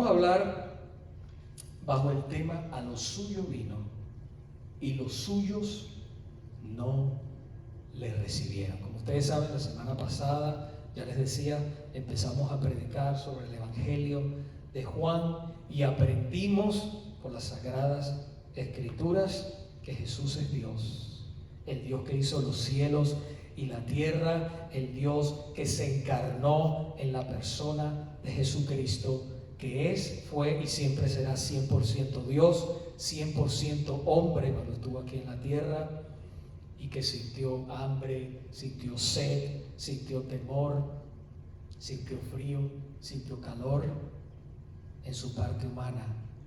vamos a hablar bajo el tema "A lo suyo vino y los suyos no le recibieron". Como ustedes saben, la semana pasada, ya les decía, empezamos a predicar sobre el Evangelio de Juan y aprendimos por las Sagradas Escrituras que Jesús es Dios, el Dios que hizo los cielos y la tierra, el Dios que se encarnó en la persona de Jesucristo, que es, fue y siempre será 100% Dios, 100% hombre cuando estuvo aquí en la tierra, y que sintió hambre, sintió sed, sintió temor, sintió frío, sintió calor en su parte humana,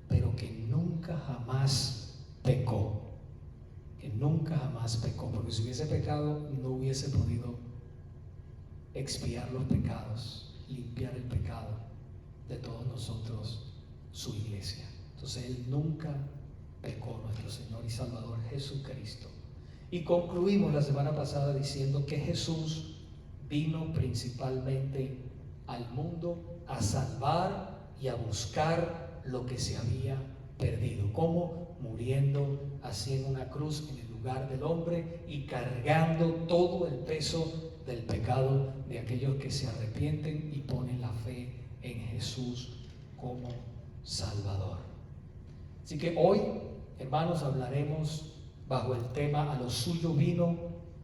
pero que nunca jamás pecó. Que nunca jamás pecó, porque si hubiese pecado no hubiese podido expiar los pecados, limpiar el pecado de todos nosotros, su iglesia. Entonces Él nunca pecó, nuestro Señor y Salvador Jesucristo. Y concluimos la semana pasada diciendo que Jesús vino principalmente al mundo a salvar y a buscar lo que se había perdido. ¿Cómo? Muriendo así en una cruz en el lugar del hombre y cargando todo el peso del pecado de aquellos que se arrepienten y ponen la fe en Jesús como Salvador. Así que hoy, hermanos, hablaremos bajo el tema "A lo suyo vino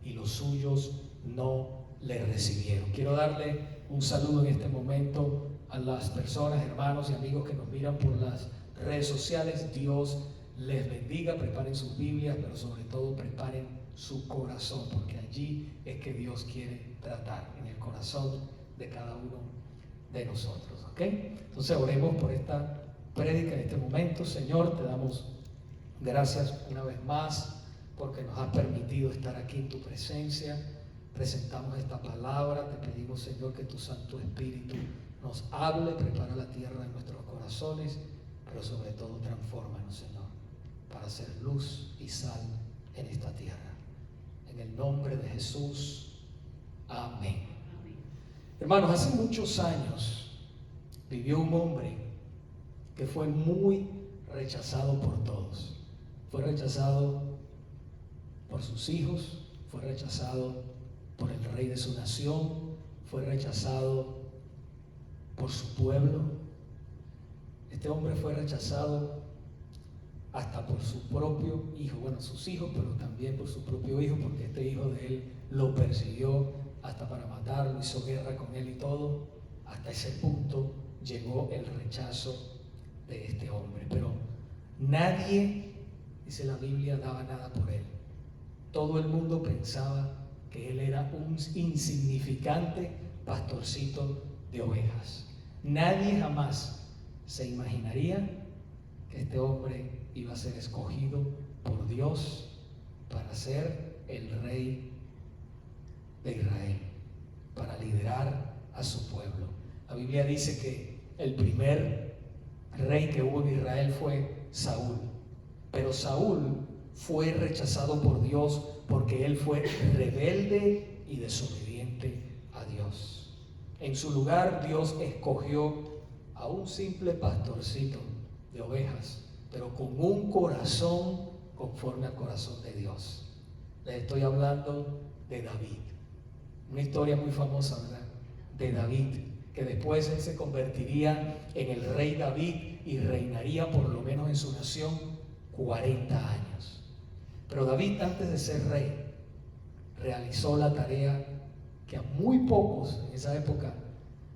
y los suyos no le recibieron". Quiero darle un saludo en este momento a las personas, hermanos y amigos que nos miran por las redes sociales. Dios les bendiga, preparen sus Biblias, pero sobre todo preparen su corazón, porque allí es que Dios quiere tratar, en el corazón de cada uno de nosotros, ¿ok? Entonces oremos por esta prédica en este momento. Señor, te damos gracias una vez más porque nos has permitido estar aquí en tu presencia. Presentamos esta palabra, te pedimos, Señor, que tu Santo Espíritu nos hable, prepara la tierra en nuestros corazones, pero sobre todo transfórmanos, Señor, para ser luz y sal en esta tierra. En el nombre de Jesús, amén. Hermanos, hace muchos años vivió un hombre que fue muy rechazado por todos. Fue rechazado por sus hijos, fue rechazado por el rey de su nación, fue rechazado por su pueblo. Este hombre fue rechazado hasta por su propio hijo, bueno, sus hijos, pero también por su propio hijo, porque este hijo de él lo persiguió hasta para matarlo, hizo guerra con él y todo. Hasta ese punto llegó el rechazo de este hombre, pero nadie, dice la Biblia, daba nada por él. Todo el mundo pensaba que él era un insignificante pastorcito de ovejas. Nadie jamás se imaginaría que este hombre iba a ser escogido por Dios para ser el rey de Israel, para liderar a su pueblo. La Biblia dice que el primer rey que hubo en Israel fue Saúl, pero Saúl fue rechazado por Dios porque él fue rebelde y desobediente a Dios. En su lugar, Dios escogió a un simple pastorcito de ovejas, pero con un corazón conforme al corazón de Dios. Les estoy hablando de David. Una historia muy famosa, ¿verdad? De David, que después él se convertiría en el rey David y reinaría por lo menos en su nación 40 años. Pero David, antes de ser rey, realizó la tarea que a muy pocos en esa época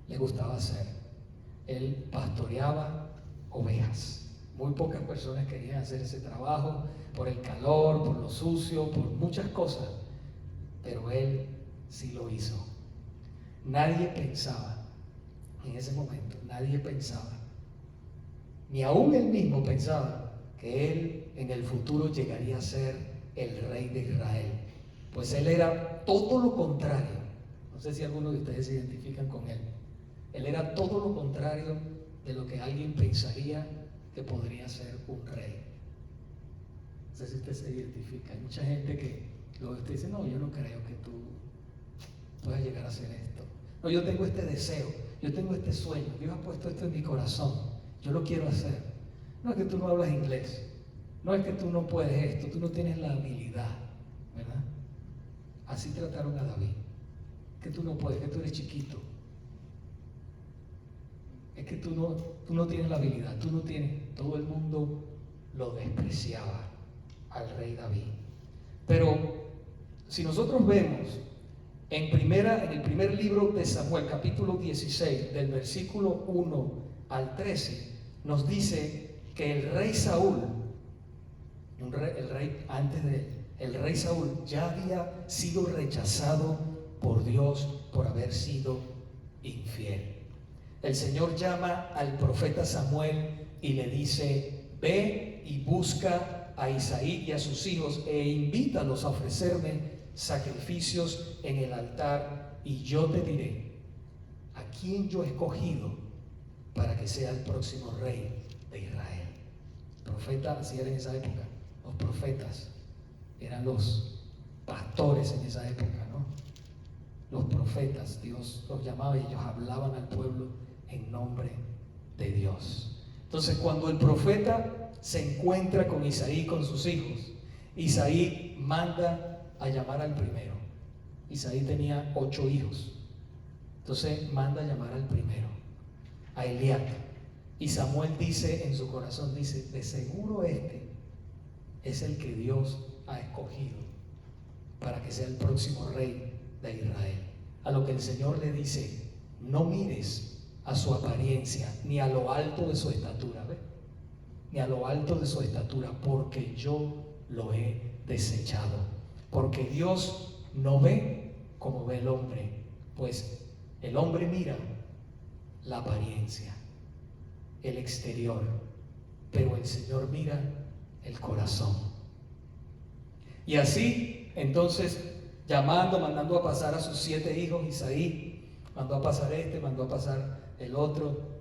le gustaba hacer. Él pastoreaba ovejas. Muy pocas personas querían hacer ese trabajo por el calor, por lo sucio, por muchas cosas, pero él sí lo hizo. Nadie pensaba en ese momento, nadie pensaba, ni aún él mismo pensaba que él en el futuro llegaría a ser el rey de Israel, pues él era todo lo contrario. No sé si algunos de ustedes se identifican con él. Él era todo lo contrario de lo que alguien pensaría que podría ser un rey. No sé si usted se identifica. Hay mucha gente que luego usted dice: no, yo no creo que tú puedas llegar a hacer esto. No, yo tengo este deseo, yo tengo este sueño, Dios ha puesto esto en mi corazón. yo lo quiero hacer. No es que tú no hablas inglés, no es que tú no puedes esto, tú no tienes la habilidad, ¿verdad? Así trataron a David, que tú no puedes, que tú eres chiquito, es que tú no tienes la habilidad, tú no tienes. Todo el mundo lo despreciaba al rey David. Pero si nosotros vemos en el primer libro de Samuel, capítulo 16, del versículo 1 al 13, nos dice que el rey Saúl, el rey antes de él, el rey Saúl ya había sido rechazado por Dios por haber sido infiel. El Señor llama al profeta Samuel y le dice: ve y busca a Isaí y a sus hijos e invítalos a ofrecerme sacrificios en el altar, y yo te diré a quién yo he escogido para que sea el próximo rey de Israel. Profeta, así era en esa época. Los profetas eran los pastores en esa época, ¿no? Los profetas, Dios los llamaba y ellos hablaban al pueblo en nombre de Dios. Entonces, cuando el profeta se encuentra con Isaí, con sus hijos, Isaí manda a llamar al primero. Isaí tenía 8 hijos. Entonces manda a llamar al primero, a Eliab. Y Samuel dice en su corazón, dice: de seguro este es el que Dios ha escogido para que sea el próximo rey de Israel. A lo que el Señor le dice: no mires a su apariencia, ni a lo alto de su estatura, ¿ves? Ni a lo alto de su estatura, porque yo lo he desechado. Porque Dios no ve como ve el hombre, pues el hombre mira la apariencia, el exterior, pero el Señor mira el corazón. Y así, entonces, mandando a pasar a sus 7 hijos, Isaí mandó a pasar mandó a pasar el otro.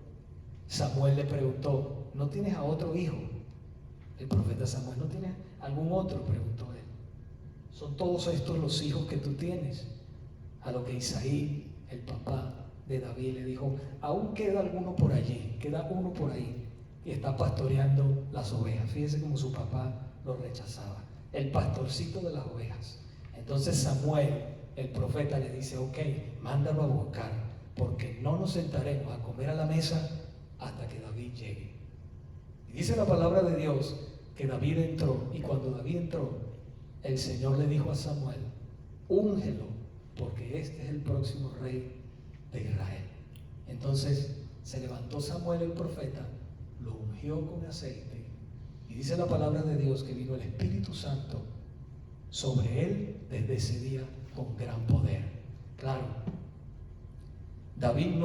Samuel le preguntó: ¿no tienes a otro hijo? El profeta Samuel: ¿no tienes algún otro?, preguntó él. ¿Son todos estos los hijos que tú tienes? A lo que Isaí, el papá de David, le dijo: aún queda alguno por allí, queda uno por ahí y está pastoreando las ovejas. Fíjese cómo su papá lo rechazaba, el pastorcito de las ovejas. Entonces Samuel, el profeta, le dice: ok, mándalo a buscar, porque no nos sentaremos a comer a la mesa hasta que David llegue. Y dice la palabra de Dios que David entró, y cuando David entró, el Señor le dijo a Samuel: úngelo, porque este es el próximo rey de Israel. Entonces se levantó Samuel el profeta, lo ungió con aceite, y dice la palabra de Dios que vino el Espíritu Santo sobre él desde ese día con gran poder. Claro, David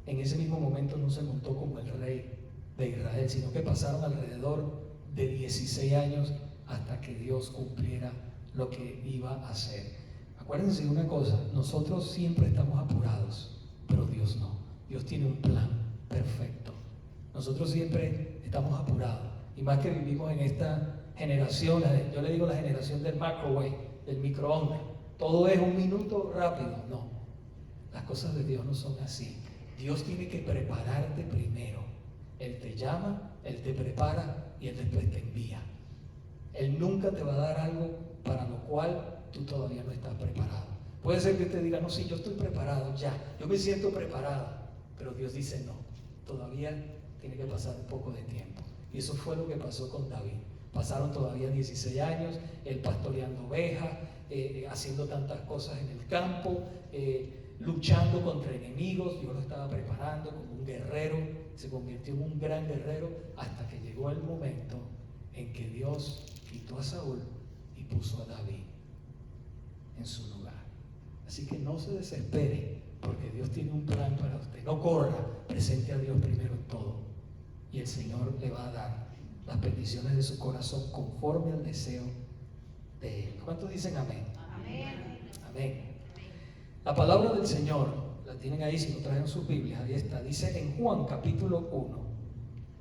en ese mismo momento no se montó como el rey de Israel, sino que pasaron alrededor de 16 años hasta que Dios cumpliera lo que iba a hacer. Acuérdense de una cosa: nosotros siempre estamos apurados, pero Dios no. Dios tiene un plan perfecto. Nosotros siempre estamos apurados, y más que vivimos en esta generación, yo le digo la generación del microwave, del microondas. Todo es un minuto rápido. No, las cosas de Dios no son así. Dios tiene que prepararte primero. Él te llama, Él te prepara y Él después te envía. Él nunca te va a dar algo para lo cual tú todavía no estás preparado. Puede ser que te diga: no, sí, yo estoy preparado ya, yo me siento preparado. Pero Dios dice: no, todavía tiene que pasar un poco de tiempo. Y eso fue lo que pasó con David. Pasaron todavía 16 años, él pastoreando ovejas, haciendo tantas cosas en el campo, luchando contra enemigos. Dios lo estaba preparando como un guerrero, se convirtió en un gran guerrero, hasta que llegó el momento en que Dios quitó a Saúl y puso a David en su lugar. Así que no se desespere, porque Dios tiene un plan para usted. No corra, presente a Dios primero en todo, y el Señor le va a dar las peticiones de su corazón conforme al deseo de Él. ¿Cuántos dicen amén? Amén. Amén. La palabra del Señor, la tienen ahí si lo traen sus Biblias, ahí está. Dice en Juan capítulo 1,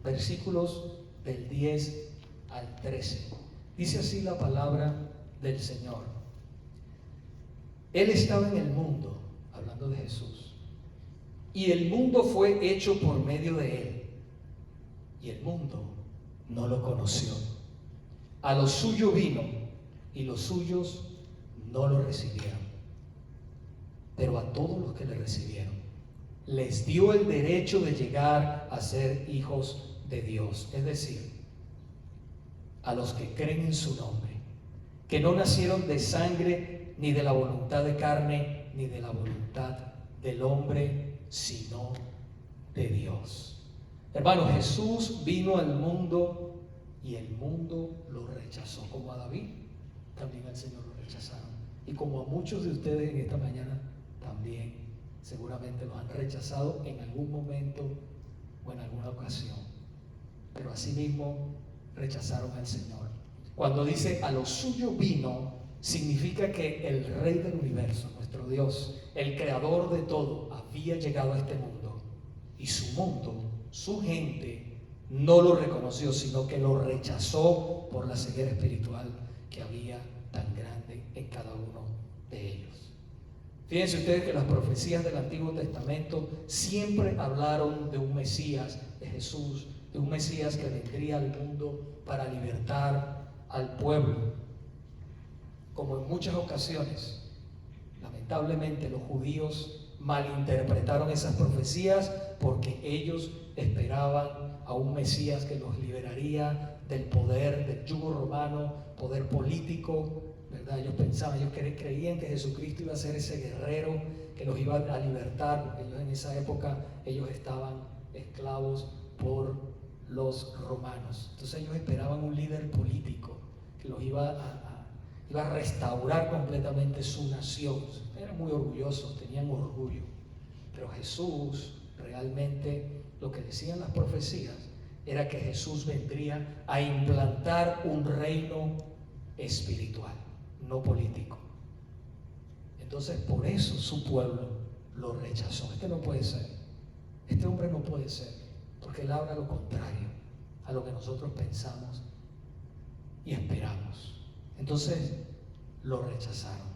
versículos del 10 al 13. Dice así la palabra del Señor: Él estaba en el mundo, hablando de Jesús, y el mundo fue hecho por medio de Él, y el mundo no lo conoció. A lo suyo vino y los suyos no lo recibieron. Pero a todos los que le recibieron, les dio el derecho de llegar a ser hijos de Dios. Es decir, a los que creen en su nombre, que no nacieron de sangre, ni de la voluntad de carne, ni de la voluntad del hombre, sino de Dios. Hermanos, Jesús vino al mundo y el mundo lo rechazó. Como a David, también al Señor lo rechazaron. Y como a muchos de ustedes en esta mañana, también seguramente los han rechazado en algún momento o en alguna ocasión. Pero asimismo rechazaron al Señor. Cuando dice a lo suyo vino, significa que el Rey del universo, nuestro Dios, el creador de todo, había llegado a este mundo. Y su mundo, su gente, no lo reconoció, sino que lo rechazó por la ceguera espiritual que había tan grande en cada uno de ellos. Fíjense ustedes que las profecías del Antiguo Testamento siempre hablaron de un Mesías, de Jesús, de un Mesías que vendría al mundo para libertar al pueblo. Como en muchas ocasiones, lamentablemente los judíos malinterpretaron esas profecías porque ellos esperaban a un Mesías que los liberaría del poder, del yugo romano, poder político, ¿verdad? Ellos pensaban, ellos creían que Jesucristo iba a ser ese guerrero que los iba a libertar, porque ellos en esa época ellos estaban esclavos por los romanos. Entonces ellos esperaban un líder político que los iba a restaurar completamente su nación. Eran muy orgullosos, tenían orgullo. Pero Jesús, realmente lo que decían las profecías era que Jesús vendría a implantar un reino espiritual, no político. Entonces por eso su pueblo lo rechazó. Este no puede ser, este hombre no puede ser, porque él habla lo contrario a lo que nosotros pensamos y esperamos. Entonces lo rechazaron.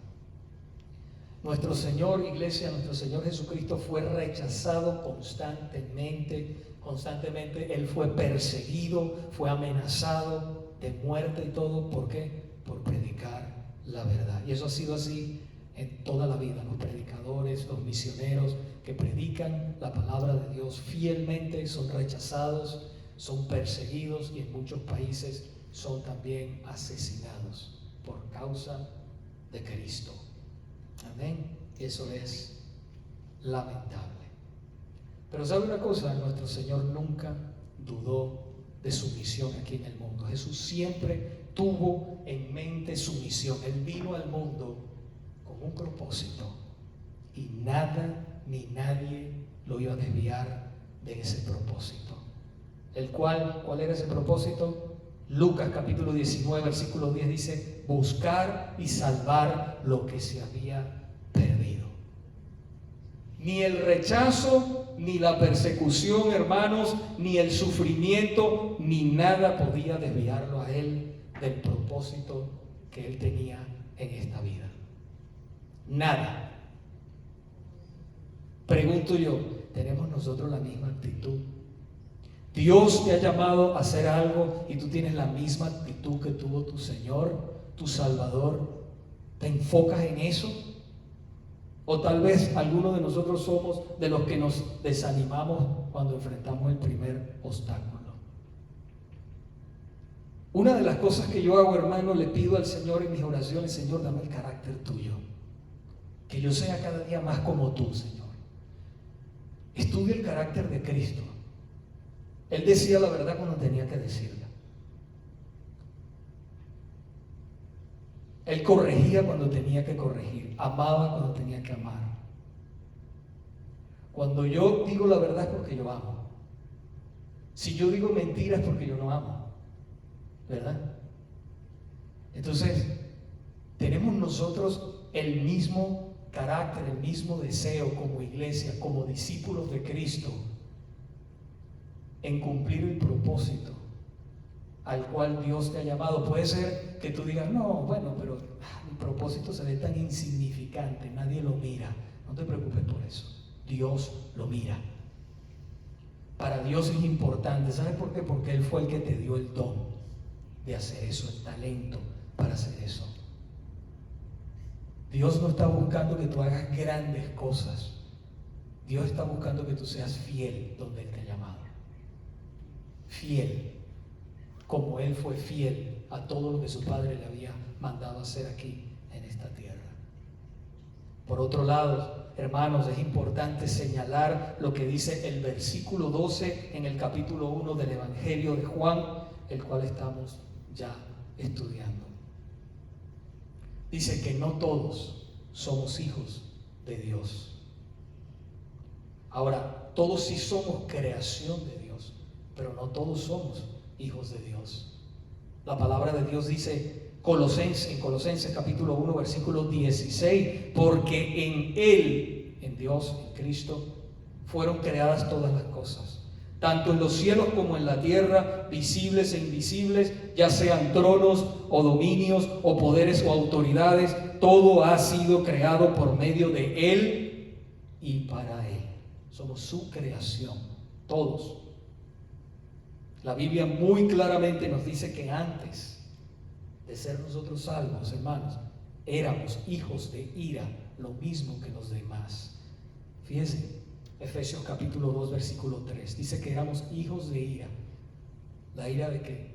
Nuestro Señor, iglesia, nuestro Señor Jesucristo fue rechazado constantemente. Él fue perseguido, fue amenazado de muerte y todo. ¿Por qué? Por predicar la verdad. Y eso ha sido así en toda la vida. Los predicadores, los misioneros que predican la palabra de Dios fielmente son rechazados, son perseguidos y en muchos países son también asesinados por causa de Cristo. Amén. Eso es lamentable. Pero ¿sabe una cosa? Nuestro Señor nunca dudó de su misión aquí en el mundo. Jesús siempre tuvo en mente su misión. Él vino al mundo con un propósito y nada ni nadie lo iba a desviar de ese propósito. ¿Cuál era ese propósito? Lucas capítulo 19, versículo 10 dice: buscar y salvar lo que se había perdido. Ni el rechazo, ni la persecución, hermanos, ni el sufrimiento, ni nada podía desviarlo a él del propósito que él tenía en esta vida. Nada. Pregunto yo, ¿tenemos nosotros la misma actitud? Dios te ha llamado a hacer algo y tú tienes la misma actitud que tuvo tu Señor, tu Salvador. ¿Te enfocas en eso? O tal vez algunos de nosotros somos de los que nos desanimamos cuando enfrentamos el primer obstáculo. Una de las cosas que yo hago, hermano, le pido al Señor en mis oraciones: Señor, dame el carácter tuyo, que yo sea cada día más como tú, Señor. Estudia el carácter de Cristo. Él decía la verdad cuando tenía que decirla. Él corregía cuando tenía que corregir, amaba cuando tenía que amar. Cuando yo digo la verdad es porque yo amo. Si yo digo mentiras es porque yo no amo, ¿verdad? Entonces, tenemos nosotros el mismo carácter, el mismo deseo como iglesia, como discípulos de Cristo, en cumplir el propósito al cual Dios te ha llamado. Puede ser que tú digas: no, bueno, pero mi propósito se ve tan insignificante, nadie lo mira. No te preocupes por eso, Dios lo mira. para Dios es importante. ¿Sabes por qué? Porque Él fue el que te dio el don de hacer eso, el talento para hacer eso. Dios no está buscando que tú hagas grandes cosas. Dios está buscando que tú seas fiel donde Él te ha llamado. Fiel, como Él fue fiel a todo lo que su Padre le había mandado hacer aquí en esta tierra. Por otro lado, hermanos, es importante señalar lo que dice el versículo 12 en el capítulo 1 del Evangelio de Juan, el cual estamos ya estudiando. Dice que no todos somos hijos de Dios. Ahora, todos sí somos creación de Dios, pero no todos somos hijos de Dios. La palabra de Dios dice en Colosenses capítulo 1 versículo 16, porque en Él, en Dios, en Cristo, fueron creadas todas las cosas, tanto en los cielos como en la tierra, visibles e invisibles, ya sean tronos o dominios o poderes o autoridades, todo ha sido creado por medio de Él y para Él. Somos su creación, todos. La Biblia muy claramente nos dice que antes de ser nosotros salvos, hermanos, éramos hijos de ira, lo mismo que los demás. Fíjense, Efesios capítulo 2, versículo 3, dice que éramos hijos de ira. ¿La ira de qué?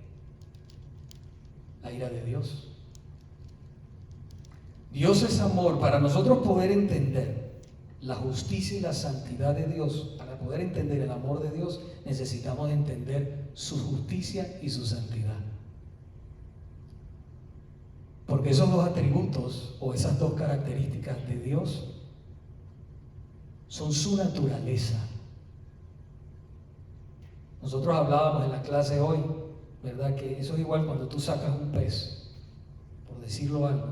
La ira de Dios. Dios es amor. Para nosotros poder entender la justicia y la santidad de Dios, para poder entender el amor de Dios, necesitamos entender su justicia y su santidad. Porque esos dos atributos o esas dos características de Dios son su naturaleza. Nosotros hablábamos en la clase hoy, ¿verdad? Que eso es igual cuando tú sacas un pez, por decirlo algo,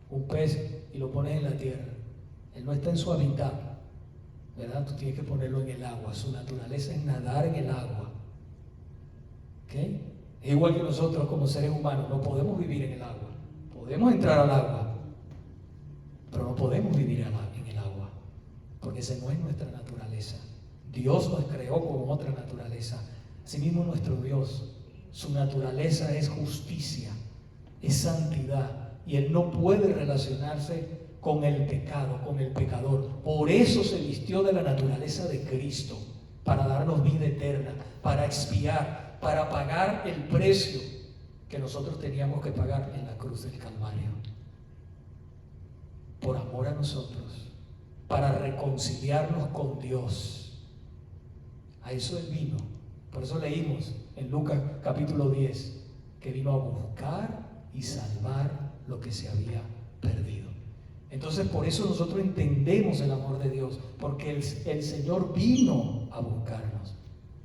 un pez y lo pones en la tierra. Él no está en su hábitat, ¿verdad? Tú tienes que ponerlo en el agua. Su naturaleza es nadar en el agua. ¿Ok? Es igual que nosotros como seres humanos, no podemos vivir en el agua. Podemos entrar al agua, pero no podemos vivir en el agua, porque esa no es nuestra naturaleza. Dios nos creó con otra naturaleza. Asimismo nuestro Dios, su naturaleza es justicia, es santidad, y Él no puede relacionarse con el pecado, con el pecador. Por eso se vistió de la naturaleza de Cristo, para darnos vida eterna, para expiar, para pagar el precio que nosotros teníamos que pagar en la cruz del Calvario, por amor a nosotros, para reconciliarnos con Dios. A eso Él vino. Por eso leímos en Lucas capítulo 10 que vino a buscar y salvar lo que se había perdido. Entonces por eso nosotros entendemos el amor de Dios, porque el Señor vino a buscarnos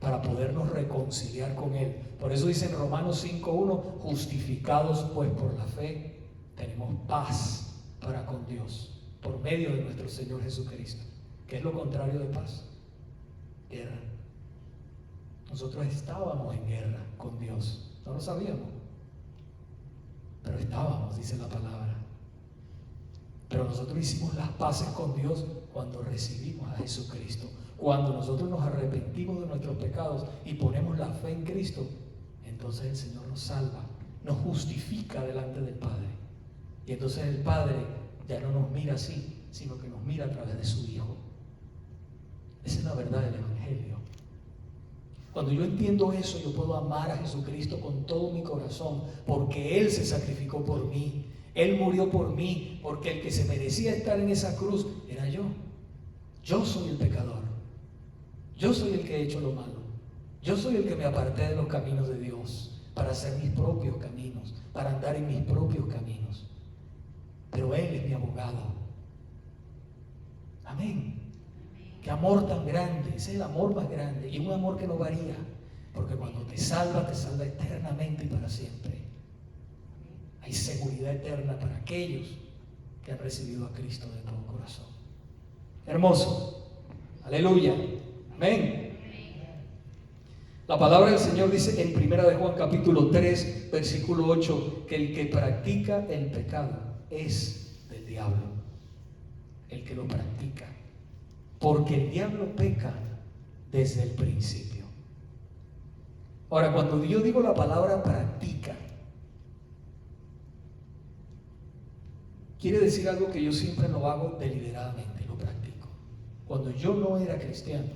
para podernos reconciliar con Él. Por eso dice en Romanos 5:1, justificados pues por la fe, tenemos paz para con Dios, por medio de nuestro Señor Jesucristo. ¿Qué es lo contrario de paz? Guerra. Nosotros estábamos en guerra con Dios, no lo sabíamos, pero estábamos, dice la palabra. Pero nosotros hicimos las paces con Dios cuando recibimos a Jesucristo. Cuando nosotros nos arrepentimos de nuestros pecados y ponemos la fe en Cristo, entonces el Señor nos salva, nos justifica delante del Padre. Y entonces el Padre ya no nos mira así, sino que nos mira a través de su Hijo. Esa es la verdad del Evangelio. Cuando yo entiendo eso, yo puedo amar a Jesucristo con todo mi corazón, porque Él se sacrificó por mí. Él murió por mí, porque el que se merecía estar en esa cruz era yo. Yo soy el pecador. Yo soy el que he hecho lo malo. Yo soy el que me aparté de los caminos de Dios para hacer mis propios caminos, para andar en mis propios caminos. Pero Él es mi abogado. Amén. Qué amor tan grande. Ese es el amor más grande, y un amor que no varía, porque cuando te salva eternamente y para siempre. Hay seguridad eterna para aquellos que han recibido a Cristo de todo corazón. Hermoso. Aleluya. Amén. La palabra del Señor dice en 1 de Juan capítulo 3 versículo 8 que el que practica el pecado es del diablo. El que lo practica. Porque el diablo peca desde el principio. Ahora, cuando yo digo la palabra practica, quiere decir algo que yo siempre lo hago deliberadamente, lo practico. Cuando yo no era cristiano,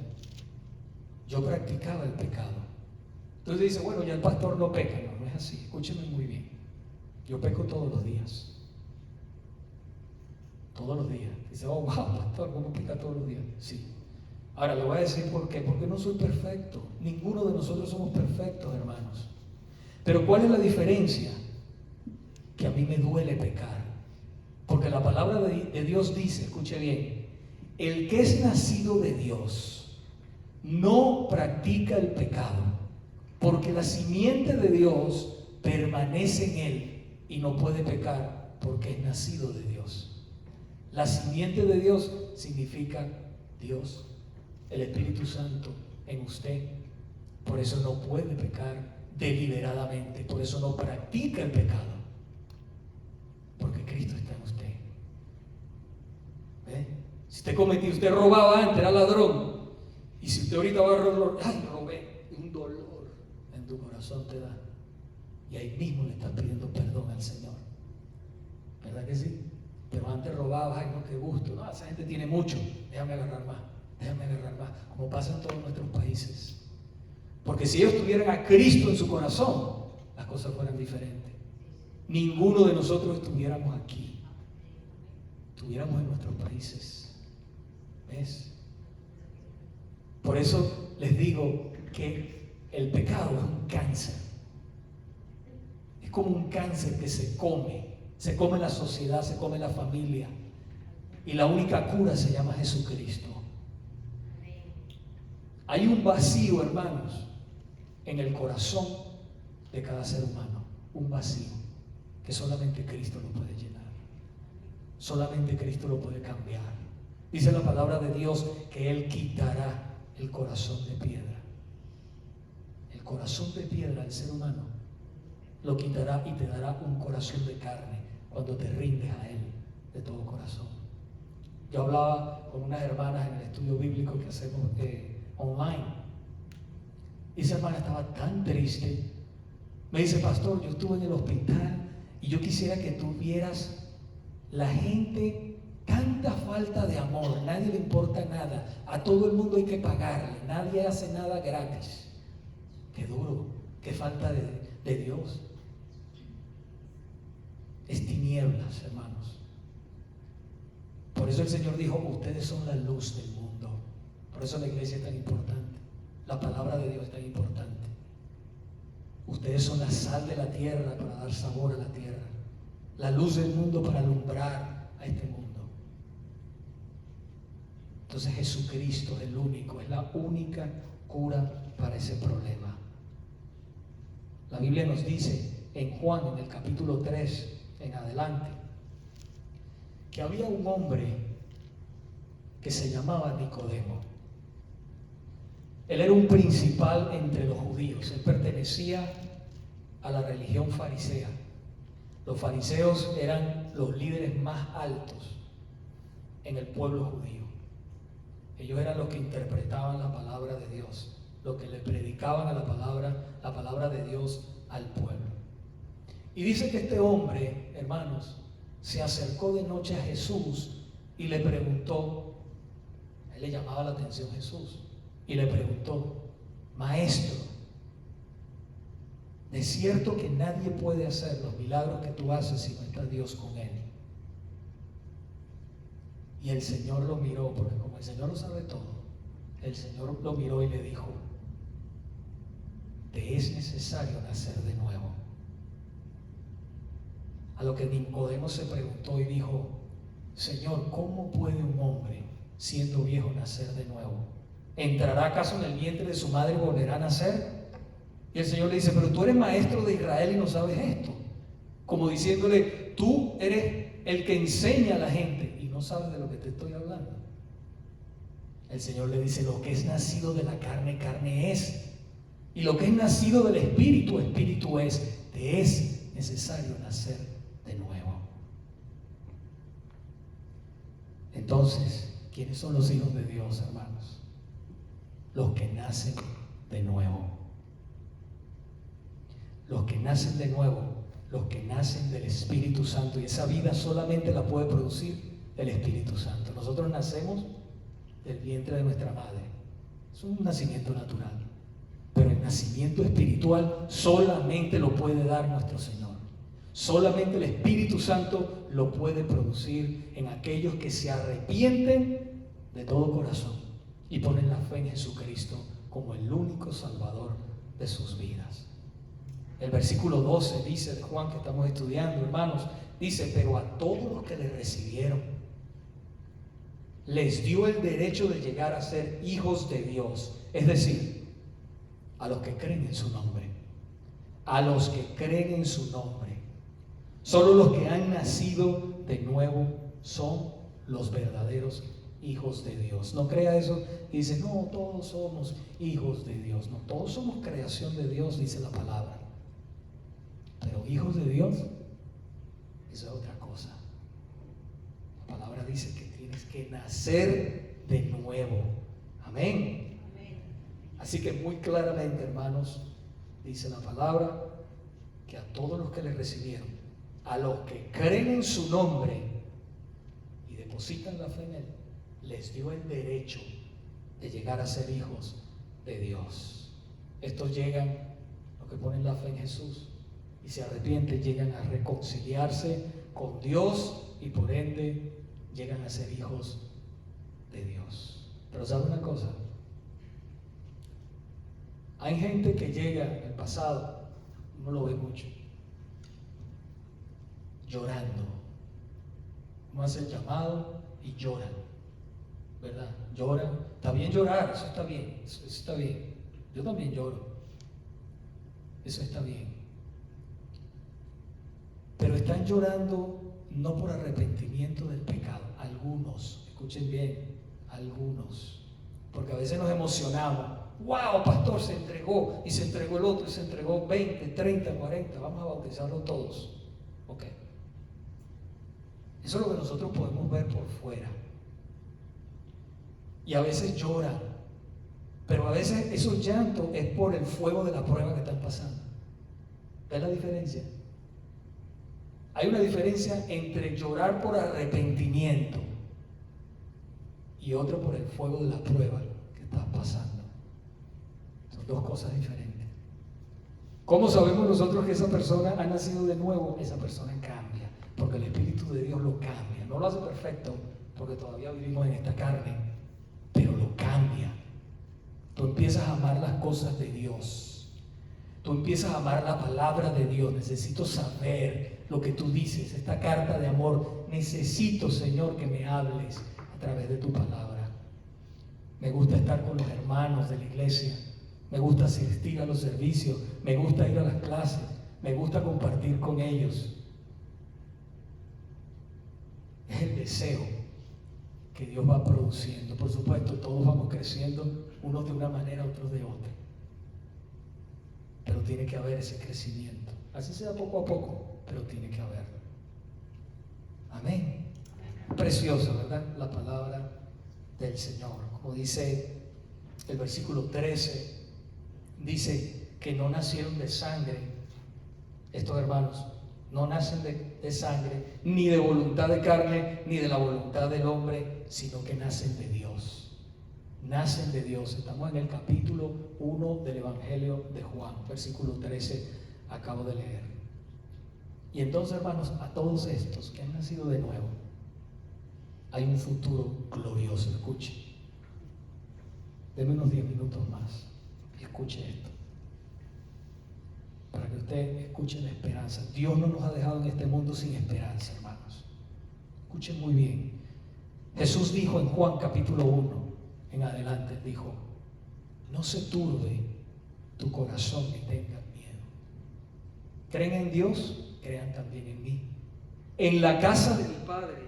yo practicaba el pecado. Entonces dice, bueno, ya el pastor no peca. No, no es así, escúcheme muy bien. Yo peco todos los días. Todos los días. Dice, oh, wow, pastor, ¿cómo peca todos los días? Sí. Ahora le voy a decir por qué. Porque no soy perfecto. Ninguno de nosotros somos perfectos, hermanos. Pero ¿cuál es la diferencia? Que a mí me duele pecar. Porque la palabra de Dios dice, escuche bien, el que es nacido de Dios no practica el pecado, porque la simiente de Dios permanece en él y no puede pecar porque es nacido de Dios. La simiente de Dios significa Dios, el Espíritu Santo en usted. Por eso no puede pecar deliberadamente, por eso no practica el pecado, porque Cristo está en usted. ¿Ve? Si usted robaba antes, era ladrón, y si usted ahorita va a robar, ay, robé, un dolor en tu corazón te da, y ahí mismo le estás pidiendo perdón al Señor, ¿verdad que sí? Pero antes robabas, ay no, qué gusto, no, esa gente tiene mucho, déjame agarrar más, como pasa en todos nuestros países. Porque si ellos tuvieran a Cristo en su corazón, las cosas fueran diferentes. Ninguno de nosotros estuviéramos aquí, estuviéramos en nuestros países. ¿Ves? Por eso les digo que el pecado es un cáncer. Es como un cáncer que se come la sociedad, se come la familia. Y la única cura se llama Jesucristo. Hay un vacío, hermanos, en el corazón de cada ser humano. Un vacío que solamente Cristo lo puede llenar. Solamente Cristo lo puede cambiar. Dice la palabra de Dios que Él quitará el corazón de piedra. El corazón de piedra del ser humano lo quitará y te dará un corazón de carne cuando te rindes a Él de todo corazón. Yo hablaba con unas hermanas en el estudio bíblico que hacemos online. Y esa hermana estaba tan triste. Me dice, pastor, yo estuve en el hospital y yo quisiera que tú vieras la gente, tanta falta de amor, nadie le importa nada, a todo el mundo hay que pagarle, nadie hace nada gratis. Qué duro, qué falta de Dios. Es tinieblas, hermanos. Por eso el Señor dijo, ustedes son la luz del mundo. Por eso la iglesia es tan importante, la palabra de Dios es tan importante. Ustedes son la sal de la tierra para dar sabor a la tierra, la luz del mundo para alumbrar a este mundo. Entonces Jesucristo es el único, es la única cura para ese problema. La Biblia nos dice en Juan, en el capítulo 3 en adelante, que había un hombre que se llamaba Nicodemo. Él era un principal entre los judíos. Él pertenecía a la religión farisea. Los fariseos eran los líderes más altos en el pueblo judío. Ellos eran los que interpretaban la palabra de Dios, los que le predicaban a la palabra de Dios al pueblo. Y dice que este hombre, hermanos, se acercó de noche a Jesús y le preguntó, a él le llamaba la atención Jesús, y le preguntó, maestro, de cierto que nadie puede hacer los milagros que tú haces si no está Dios con él. Y el Señor lo miró, porque como el Señor lo sabe todo, el Señor lo miró y le dijo, te es necesario nacer de nuevo. A lo que Nicodemo se preguntó y dijo, Señor, ¿cómo puede un hombre, siendo viejo, nacer de nuevo? ¿Entrará acaso en el vientre de su madre y volverá a nacer? Y el Señor le dice, pero tú eres maestro de Israel y no sabes esto. Como diciéndole, tú eres el que enseña a la gente y no sabes de lo que te estoy hablando. El Señor le dice, lo que es nacido de la carne, carne es. Y lo que es nacido del Espíritu, Espíritu es. Te es necesario nacer de nuevo. Entonces, ¿quiénes son los hijos de Dios, hermanos? los que nacen de nuevo. Los que nacen de nuevo, los que nacen del Espíritu Santo. Y esa vida solamente la puede producir el Espíritu Santo. Nosotros nacemos del vientre de nuestra madre. Es un nacimiento natural. Pero el nacimiento espiritual solamente lo puede dar nuestro Señor. Solamente el Espíritu Santo lo puede producir en aquellos que se arrepienten de todo corazón y ponen la fe en Jesucristo como el único Salvador de sus vidas. El versículo 12 dice de Juan, que estamos estudiando, hermanos, dice: pero a todos los que le recibieron, les dio el derecho de llegar a ser hijos de Dios. Es decir, a los que creen en su nombre. A los que creen en su nombre. Solo los que han nacido de nuevo son los verdaderos hijos de Dios. No crea eso y dice: no, todos somos hijos de Dios. No, todos somos creación de Dios, dice la palabra. Pero hijos de Dios, eso es otra cosa. La palabra dice que tienes que nacer de nuevo. Amén. Así que muy claramente, hermanos, dice la palabra que a todos los que le recibieron, a los que creen en su nombre y depositan la fe en él, les dio el derecho de llegar a ser hijos de Dios. Estos llegan, los que ponen la fe en Jesús y se arrepienten, llegan a reconciliarse con Dios y por ende llegan a ser hijos de Dios. Pero ¿sabe una cosa? Hay gente que llega en el pasado, uno lo ve mucho, llorando. Uno hace el llamado y lloran, ¿verdad? Lloran. Está bien llorar, eso está bien, eso está bien. Yo también lloro, eso está bien. Pero están llorando no por arrepentimiento del pecado. Algunos, escuchen bien, algunos. Porque a veces nos emocionamos. ¡Wow, pastor, se entregó! Y se entregó el otro, y se entregó 20, 30, 40. Vamos a bautizarlos todos. Ok. Eso es lo que nosotros podemos ver por fuera. Y a veces lloran. Pero a veces esos llantos es por el fuego de la prueba que están pasando. ¿Ves la diferencia? Hay una diferencia entre llorar por arrepentimiento y otra por el fuego de la prueba que estás pasando. Son dos cosas diferentes. ¿Cómo sabemos nosotros que esa persona ha nacido de nuevo? Esa persona cambia, porque el Espíritu de Dios lo cambia. No lo hace perfecto, porque todavía vivimos en esta carne, pero lo cambia. Tú empiezas a amar las cosas de Dios. Tú empiezas a amar la palabra de Dios. Necesito saber lo que tú dices, esta carta de amor. Necesito, Señor, que me hables a través de tu palabra. Me gusta estar con los hermanos de la iglesia. Me gusta asistir a los servicios. Me gusta ir a las clases. Me gusta compartir con ellos. Es el deseo que Dios va produciendo. Por supuesto, todos vamos creciendo, unos de una manera, otros de otra. Pero tiene que haber ese crecimiento. Así sea poco a poco, pero tiene que haberlo. Amén. Preciosa, ¿verdad? La palabra del Señor. Como dice el versículo 13, dice que no nacieron de sangre. Estos hermanos no nacen de sangre, ni de voluntad de carne, ni de la voluntad del hombre, sino que nacen de Dios. Nacen de Dios. Estamos en el capítulo 1 del Evangelio de Juan, versículo 13, acabo de leer. Y entonces, hermanos, a todos estos que han nacido de nuevo, hay un futuro glorioso. Escuche. Deme unos 10 minutos más y escuche esto, para que usted escuche la esperanza. Dios no nos ha dejado en este mundo sin esperanza, hermanos. Escuchen muy bien. Jesús dijo en Juan capítulo 1 en adelante, dijo: no se turbe tu corazón ni tengan miedo. ¿Creen en Dios? Crean también en mí. En la casa de mi Padre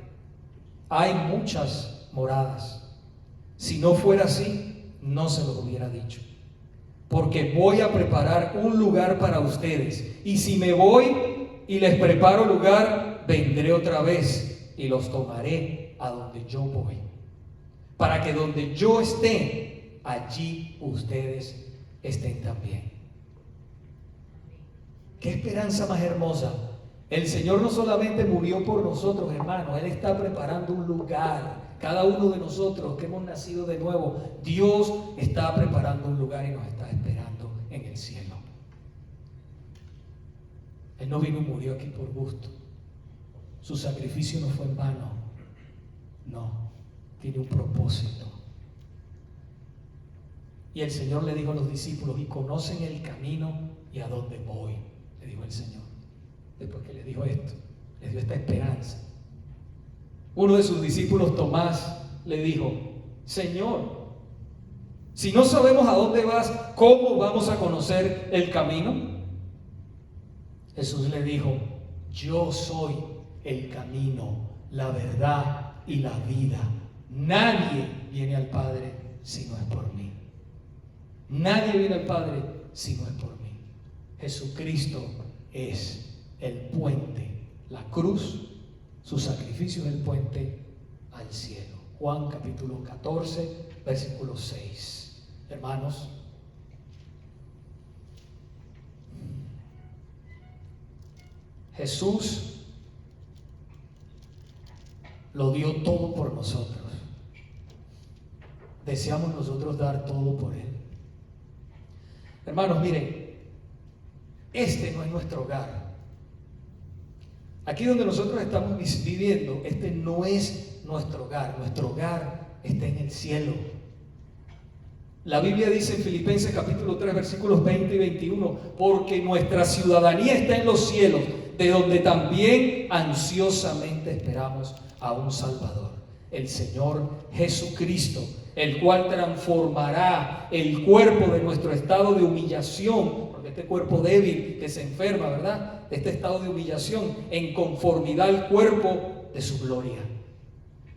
hay muchas moradas. Si no fuera así, no se los hubiera dicho. Porque voy a preparar un lugar para ustedes. Y si me voy y les preparo lugar, vendré otra vez y los tomaré a donde yo voy. Para que donde yo esté, allí ustedes estén también. ¿Qué esperanza más hermosa? El Señor no solamente murió por nosotros, hermanos, Él está preparando un lugar. Cada uno de nosotros que hemos nacido de nuevo, Dios está preparando un lugar y nos está esperando en el cielo. Él no vino y murió aquí por gusto. Su sacrificio no fue en vano. No, tiene un propósito. Y el Señor le dijo a los discípulos: y conocen el camino y a dónde voy, le dijo el Señor. Después que le dijo esto, les dio esta esperanza. Uno de sus discípulos, Tomás, le dijo: Señor, si no sabemos a dónde vas, ¿cómo vamos a conocer el camino? Jesús le dijo: yo soy el camino, la verdad y la vida. Nadie viene al Padre si no es por mí. Nadie viene al Padre si no es por mí. Jesucristo es el puente, la cruz, su sacrificio es el puente al cielo. Juan capítulo 14, versículo 6. Hermanos, Jesús lo dio todo por nosotros. Deseamos nosotros dar todo por Él. Hermanos, miren, este no es nuestro hogar. Aquí donde nosotros estamos viviendo, este no es nuestro hogar. Nuestro hogar está en el cielo. La Biblia dice en Filipenses capítulo 3, versículos 20 y 21, porque nuestra ciudadanía está en los cielos, de donde también ansiosamente esperamos a un Salvador, el Señor Jesucristo, el cual transformará el cuerpo de nuestro estado de humillación, porque este cuerpo débil que se enferma, ¿verdad? Este estado de humillación, en conformidad al cuerpo de su gloria,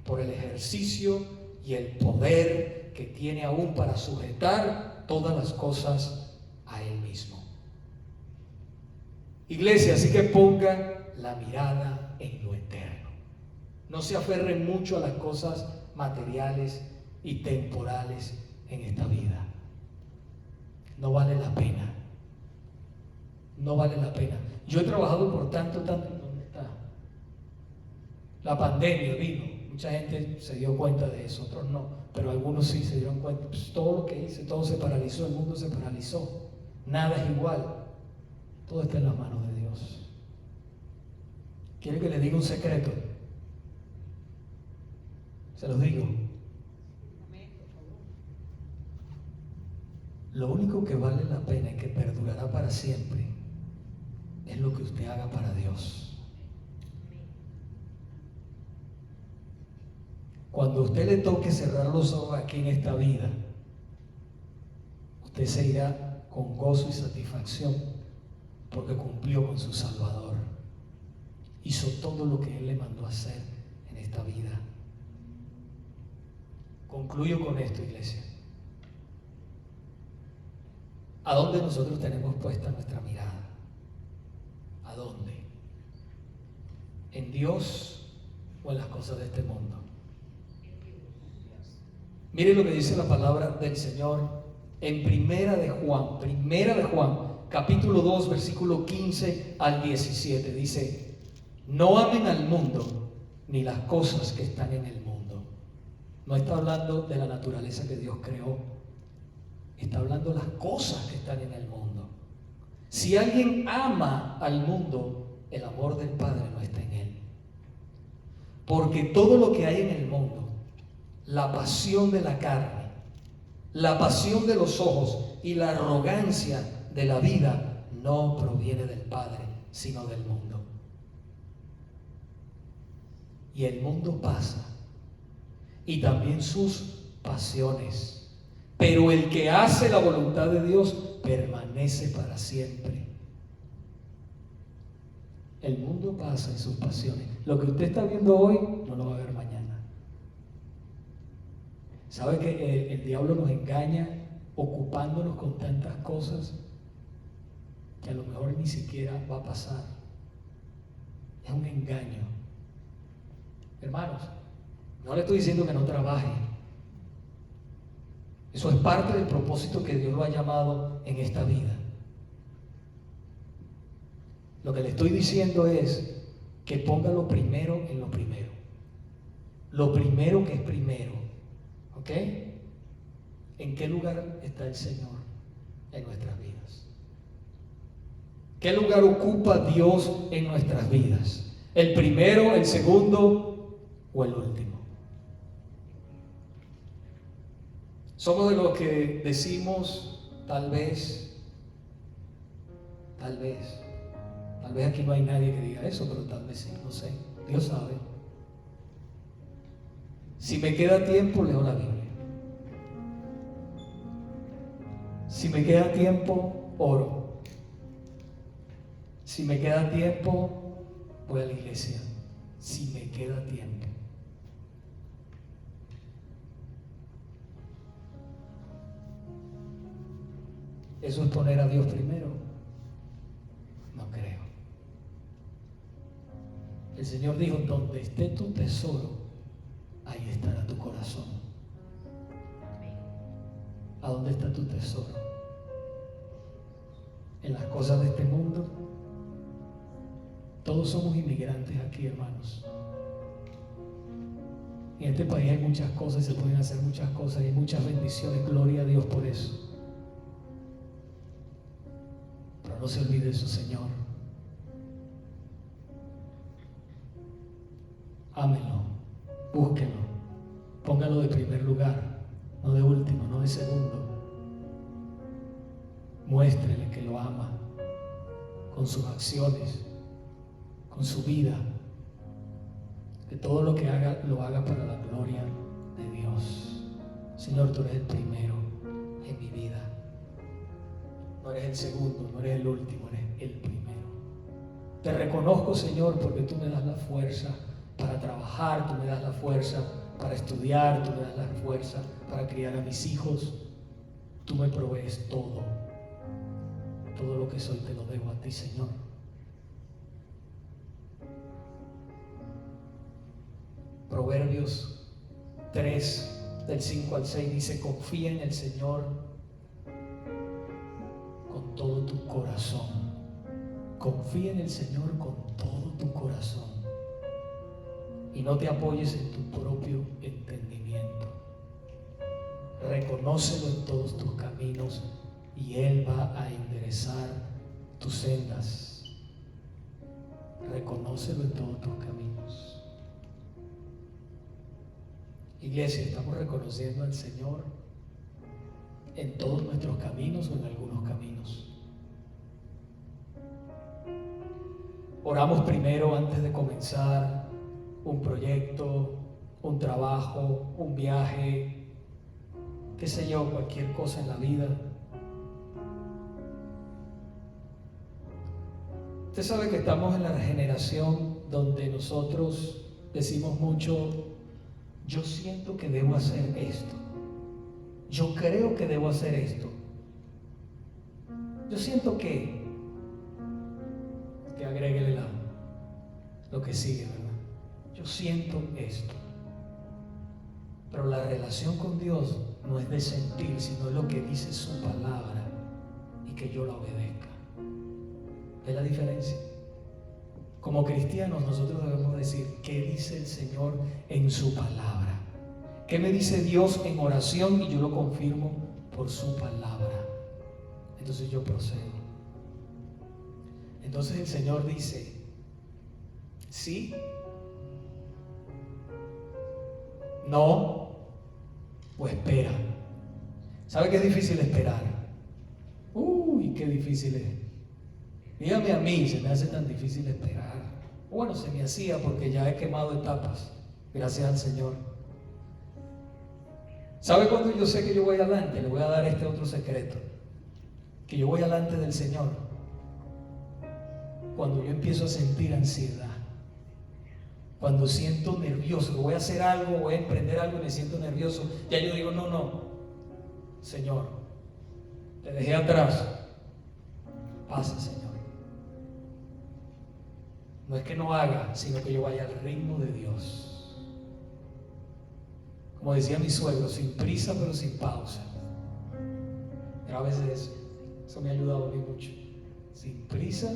por el ejercicio y el poder que tiene aún para sujetar todas las cosas a Él mismo. Iglesia, así que ponga la mirada en lo eterno. No se aferren mucho a las cosas materiales y temporales en esta vida. No vale la pena. No vale la pena. Yo he trabajado por tanto. ¿Dónde está? La pandemia vino. Mucha gente se dio cuenta de eso, otros no. Pero algunos sí se dieron cuenta. Pues todo lo que hice, todo se paralizó. El mundo se paralizó. Nada es igual. Todo está en las manos de Dios. ¿Quiere que le diga un secreto? Se los digo. Lo único que vale la pena y que perdurará para siempre es lo que usted haga para Dios. Cuando a usted le toque cerrar los ojos aquí en esta vida, usted se irá con gozo y satisfacción porque cumplió con su Salvador. Hizo todo lo que Él le mandó a hacer en esta vida. Concluyo con esto, iglesia. ¿A dónde nosotros tenemos puesta nuestra mirada? ¿A dónde? ¿En Dios o en las cosas de este mundo? Mire lo que dice la palabra del Señor en Primera de Juan, capítulo 2, versículo 15 al 17. Dice: no amen al mundo ni las cosas que están en el mundo. No está hablando de la naturaleza que Dios creó. Está hablando de las cosas que están en el mundo. Si alguien ama al mundo, el amor del Padre no está en él. Porque todo lo que hay en el mundo, la pasión de la carne, la pasión de los ojos y la arrogancia de la vida, no proviene del Padre, sino del mundo. Y el mundo pasa, y también sus pasiones. Pero el que hace la voluntad de Dios permanece para siempre. El mundo pasa en sus pasiones. Lo que usted está viendo hoy no lo va a ver mañana. ¿Sabe que el diablo nos engaña ocupándonos con tantas cosas que a lo mejor ni siquiera va a pasar? Es un engaño. Hermanos, no le estoy diciendo que no trabaje. Eso es parte del propósito que Dios lo ha llamado en esta vida. Lo que le estoy diciendo es que ponga lo primero en lo primero. Lo primero que es primero. ¿Ok? ¿En qué lugar está el Señor en nuestras vidas? ¿Qué lugar ocupa Dios en nuestras vidas? ¿El primero, el segundo o el último? Somos de los que decimos tal vez aquí no hay nadie que diga eso, pero tal vez sí, no sé, Dios sabe. Si me queda tiempo, leo la Biblia. Si me queda tiempo, oro. Si me queda tiempo, voy a la iglesia. Si me queda tiempo. ¿Eso es poner a Dios primero? No creo. El Señor dijo, donde esté tu tesoro, ahí estará tu corazón. ¿A dónde está tu tesoro? ¿En las cosas de este mundo? Todos somos inmigrantes aquí, hermanos. En este país hay muchas cosas, se pueden hacer muchas cosas y muchas bendiciones. Gloria a Dios por eso. Pero no se olvide de su Señor. Ámelo, búsquelo, póngalo de primer lugar, no de último, no de segundo. Muéstrele que lo ama con sus acciones, con su vida, que todo lo que haga, lo haga para la gloria de Dios. Señor, tú eres el primero en mi vida. No eres el segundo, no eres el último, eres el primero. Te reconozco, Señor, porque tú me das la fuerza para trabajar, tú me das la fuerza para estudiar, tú me das la fuerza para criar a mis hijos. Tú me provees todo. Todo lo que soy te lo debo a ti, Señor. Proverbios 3, del 5 al 6 dice: confía en el Señor con todo tu corazón. Confía en el Señor con todo tu corazón y no te apoyes en tu propio entendimiento. Reconócelo en todos tus caminos y Él va a enderezar tus sendas. Reconócelo en todos tus caminos. Iglesia, ¿estamos reconociendo al Señor en todos nuestros caminos o en algunos caminos? Oramos primero antes de comenzar un proyecto, un trabajo, un viaje, qué sé yo, cualquier cosa en la vida. Usted sabe que estamos en la generación donde nosotros decimos mucho: yo siento que debo hacer esto, yo creo que debo hacer esto, yo siento que agréguele lo que sigue, ¿verdad? Yo siento esto. Pero la relación con Dios no es de sentir, sino es lo que dice su palabra y que yo la obedezca. ¿Ves la diferencia? Como cristianos nosotros debemos decir: ¿qué dice el Señor en su palabra? ¿Qué me dice Dios en oración? Y yo lo confirmo por su palabra. Entonces yo procedo. Entonces el Señor dice: sí, no, o espera. ¿Sabe qué es difícil esperar? Uy, qué difícil es. Dígame a mí, se me hace tan difícil esperar. Bueno, se me hacía porque ya he quemado etapas, gracias al Señor. ¿Sabe cuándo yo sé que yo voy adelante? Le voy a dar este otro secreto. Que yo voy adelante del Señor cuando yo empiezo a sentir ansiedad. Cuando siento nervioso, que voy a hacer algo, voy a emprender algo y me siento nervioso, ya yo digo: no, Señor, te dejé atrás, pasa, Señor. No es que no haga, sino que yo vaya al ritmo de Dios. Como decía mi suegro, sin prisa pero sin pausa. acabes eso. Eso me ha ayudado a mí mucho. Sin prisa,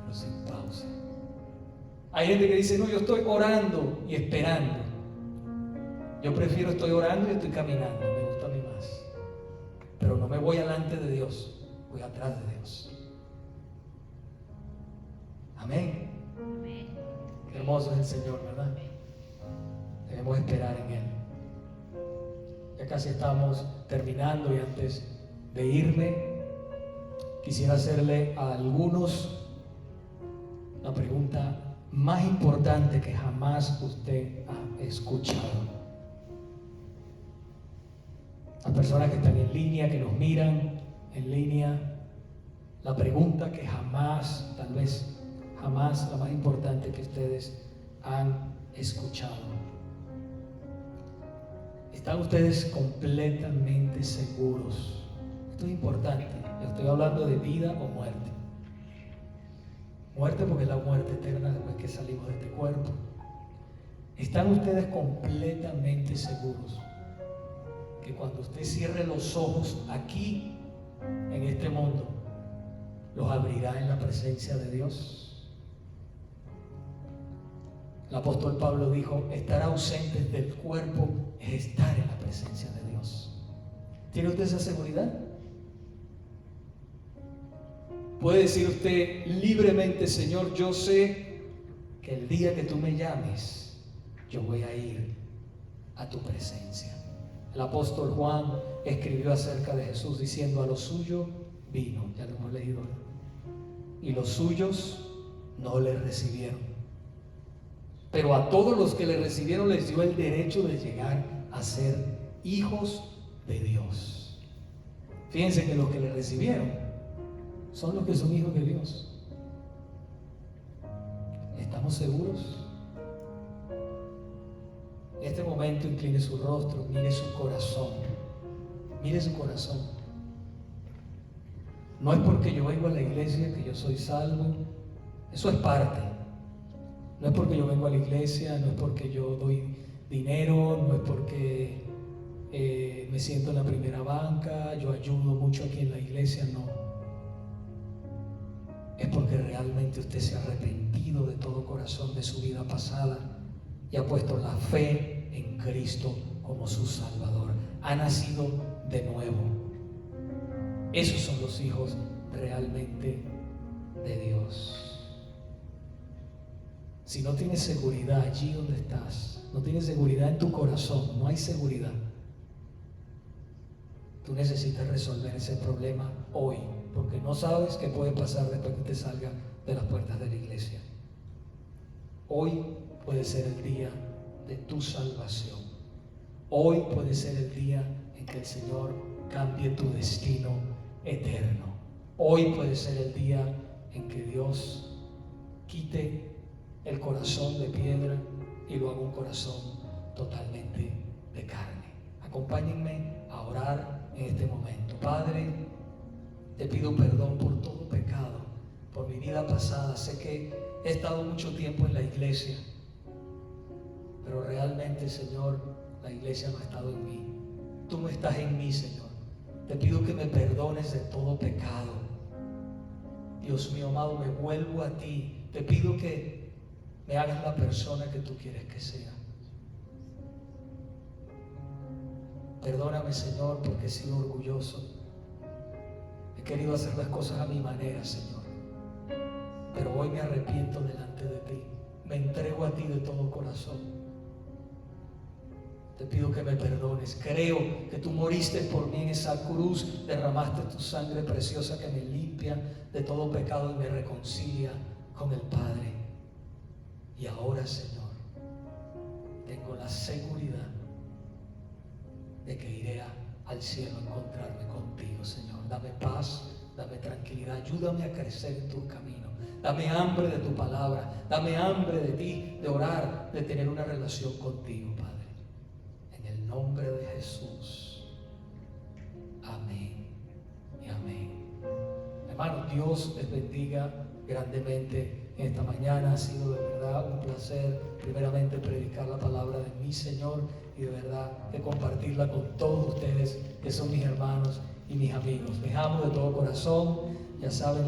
pero sin pausa. Hay gente que dice, no, yo estoy orando y esperando. Yo prefiero estoy orando y estoy caminando. Me gusta a mí más. Pero no me voy delante de Dios, voy atrás de Dios. Amén. Qué hermoso es el Señor, ¿verdad? Debemos esperar en Él. Ya casi estamos terminando y antes de irme, quisiera hacerle a algunos la pregunta más importante que jamás usted ha escuchado. Las personas que están en línea, que nos miran en línea, la pregunta que jamás, tal vez jamás, la más importante que ustedes han escuchado. ¿Están ustedes completamente seguros? Esto es importante. Estoy hablando de vida o muerte. Muerte porque es la muerte eterna después que salimos de este cuerpo. ¿Están ustedes completamente seguros que cuando usted cierre los ojos aquí, en este mundo, los abrirá en la presencia de Dios? El apóstol Pablo dijo, estar ausentes del cuerpo es estar en la presencia de Dios. ¿Tiene usted esa seguridad? Puede decir usted libremente, Señor, yo sé que el día que tú me llames, yo voy a ir a tu presencia. El apóstol Juan escribió acerca de Jesús diciendo, a lo suyo vino, ya lo hemos leído, y los suyos no le recibieron. Pero a todos los que le recibieron les dio el derecho de llegar a ser hijos de Dios. Fíjense que los que le recibieron son los que son hijos de Dios. ¿Estamos seguros? En este momento incline su rostro, mire su corazón. Mire su corazón. No es porque yo vengo a la iglesia que yo soy salvo. Eso es parte. No es porque yo vengo a la iglesia, no es porque yo doy dinero, no es porque me siento en la primera banca, yo ayudo mucho aquí en la iglesia, no. Es porque realmente usted se ha arrepentido de todo corazón de su vida pasada y ha puesto la fe en Cristo como su Salvador. Ha nacido de nuevo. Esos son los hijos realmente de Dios. Si no tienes seguridad allí donde estás, no tienes seguridad en tu corazón, no hay seguridad, tú necesitas resolver ese problema hoy, porque no sabes qué puede pasar después que te salga de las puertas de la iglesia. Hoy puede ser el día de tu salvación. Hoy puede ser el día en que el Señor cambie tu destino eterno. Hoy puede ser el día en que Dios quite el corazón de piedra y lo haga un corazón totalmente de carne. Acompáñenme a orar en este momento. Padre, te pido perdón por todo pecado, por mi vida pasada. Sé que he estado mucho tiempo en la iglesia, pero realmente, Señor, la iglesia no ha estado en mí. Tú no estás en mí, Señor. Te pido que me perdones de todo pecado. Dios mío amado, me vuelvo a ti. Te pido que me hagas la persona que tú quieres que sea. Perdóname, Señor, porque he sido orgulloso. He querido hacer las cosas a mi manera, Señor. Pero hoy me arrepiento delante de ti. Me entrego a ti de todo corazón. Te pido que me perdones. Creo que tú moriste por mí en esa cruz. Derramaste tu sangre preciosa que me limpia de todo pecado y me reconcilia con el Padre. Y ahora, Señor, tengo la seguridad de que iré al cielo a encontrarme contigo, Señor. Dame paz, dame tranquilidad, ayúdame a crecer en tu camino. Dame hambre de tu palabra, dame hambre de ti, de orar, de tener una relación contigo, Padre. En el nombre de Jesús. Amén y amén. Hermanos, Dios les bendiga grandemente. Esta mañana ha sido de verdad un placer, primeramente, predicar la palabra de mi Señor y de verdad de compartirla con todos ustedes que son mis hermanos y mis amigos. Les amo de todo corazón, ya saben, les